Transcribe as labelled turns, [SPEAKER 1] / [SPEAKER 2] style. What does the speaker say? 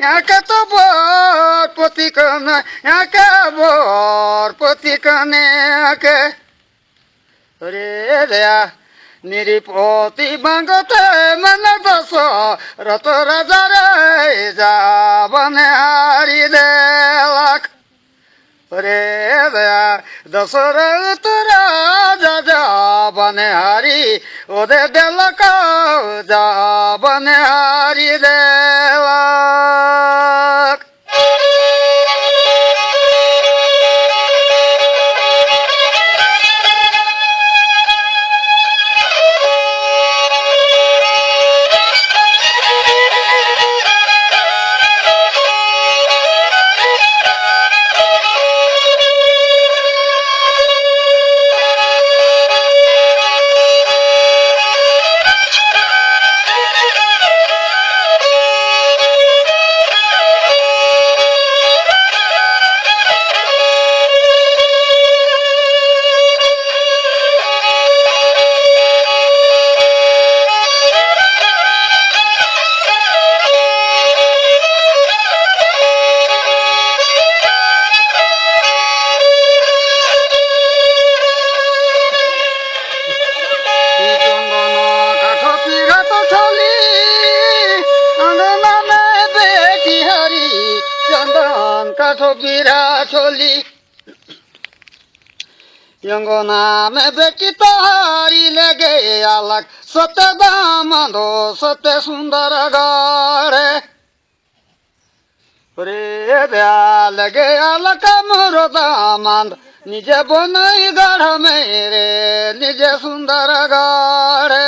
[SPEAKER 1] यहाँ का तो बोर पोती करना यहाँ का बोर पोती करने के रे दया निरी पोती मांगते मन दसो रत राजा रे जा बने हारी दे लाख रे दया दशरथ राजा जा बने हारी ओदे देलक जा बने हारी दे लाख छोली यंगोना में बेटी तारी लगे अलग सत्य दामदो सत्य सुंदर गाड़े रे ब्या लगे अलग मोरो दामद निजे बनई गढ़ मेरे निजे सुंदर गाड़े